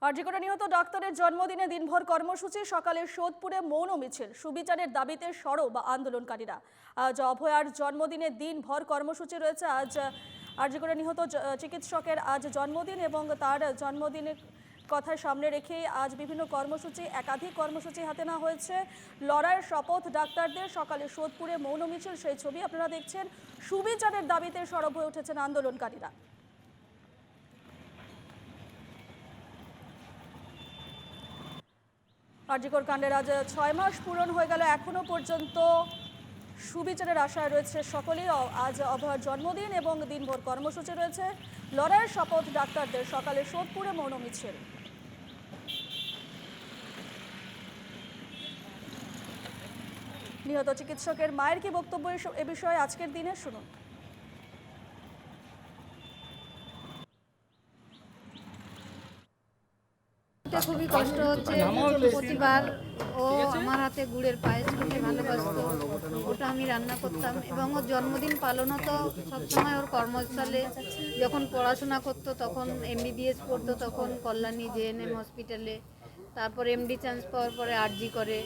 আরজিকরে নিহত ডাক্তারের জন্মদিনে দিনভর কর্মসূচি, সকালে সোদপুরে মৌন মিছিল, সুবিচারের দাবিতে সরব আন্দোলনকারীরা। আজ অভয়ার জন্মদিনে দিনভর কর্মসূচি রয়েছে। আজ আরজিকরে নিহত চিকিৎসকের আজ জন্মদিন এবং তার জন্মদিনের কথা সামনে রেখে আজ বিভিন্ন কর্মসূচি, একাধিক কর্মসূচি হাতে নেওয়া হয়েছে। লড়াইয়ের শপথ ডাক্তারদের, সকালে সোদপুরে মৌন মিছিল, সেই ছবি আপনারা দেখছেন। সুবিচারের দাবিতে সরব হয়ে উঠেছেন আন্দোলনকারীরা। আরজিকর কাণ্ডের আজ 6 মাস পূরণ হয়ে গেল, এখনো পর্যন্ত সুবিচারের আশায় রয়েছে সকলেই। আজ অভয়ার জন্মদিন এবং দিনভর কর্মসূচি রয়েছে। লড়াইয়ের শপথ ডাক্তারদের, সকালে সোদপুরে মৌন মিছিল। নিহত চিকিৎসকের মায়ের কি বক্তব্য এ বিষয়ে আজকের দিনে শুনুন। খুবই কষ্ট হচ্ছে। প্রতিবার ও আমার হাতে গুড়ের পায়েস খেতে ভালোবাসতো, ওটা আমি রান্না করতাম। এবং ওর জন্মদিন পালনও তো সবসময় ওর কর্মস্থলে, যখন পড়াশোনা করতো তখন MBBS পড়তো তখন কল্যাণী JNM হসপিটালে, তারপর MD চান্স পাওয়ার পরে আরজি করে।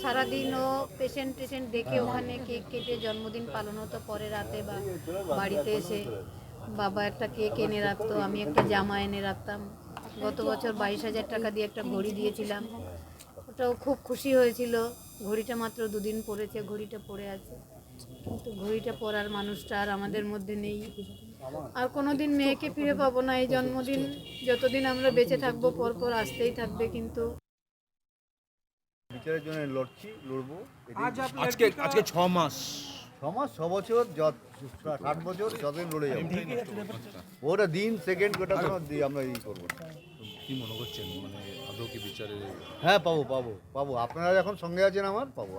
সারাদিন ও পেশেন্ট দেখে ওখানে কেক কেটে জন্মদিন পালন হতো। পরে রাতে বা বাড়িতে এসে বাবা একটা কেক এনে রাখতো, আমি একটা জামা এনে রাখতাম। গত বছর 22,000 টাকা দিয়ে একটা ঘড়ি দিয়েছিলাম, ওটাও খুব খুশি হয়েছিল। ঘড়িটা মাত্র 2 দিন পরেছে, ঘড়িটা পরে আছে, কিন্তু ঘড়িটা পরার মানুষটা আর আমাদের মধ্যে নেই। আর কোনোদিন মেয়েকে ফিরে পাবো না। এই জন্মদিন যতদিন আমরা বেঁচে থাকবো পরপর আসতেই থাকবে। কিন্তু বিচারের জন্য লড়বো। আজকে 6 মাস 6 বছর 60 বছর যতদিন লড়ে যাবো। ওটা দিন সেকেন্ড ওটা কোনো আমরা করবো না। কি মনে করছেন, মানে আদৌ কি বিচারে? হ্যাঁ, পাবো। আপনারা এখন সঙ্গে আছেন, আমার পাবো।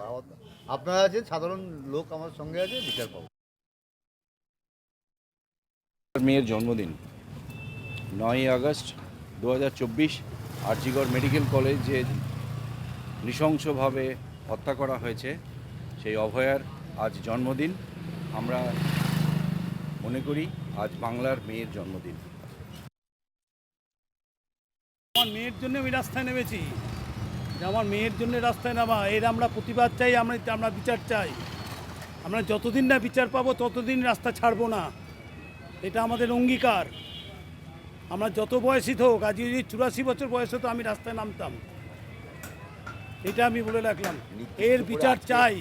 আপনারা আছেন, সাধারণ লোক আমার সঙ্গে আছে, বিচার পাবো। মেয়ের জন্মদিন 9ই আগস্ট 2024, আরজিকর মেডিকেল কলেজে নৃশংসভাবে হত্যা করা হয়েছে সেই অভয়ার আজ জন্মদিন। আমরা মনে করি আজ বাংলার মেয়ের জন্মদিন। আমার মেয়ের জন্য আমি রাস্তায় নেমেছি, যে আমার মেয়ের জন্য রাস্তায় নামা, এর আমরা প্রতিবাদ চাই, আমরা বিচার চাই। আমরা যতদিন না বিচার পাবো ততদিন রাস্তা ছাড়বো না, এটা আমাদের অঙ্গীকার। আমরা যত বয়সী হোক, আজ যদি 84 বছর বয়স হতো আমি রাস্তায় নামতাম, এটা আমি বলে রাখলাম। এর বিচার চাই।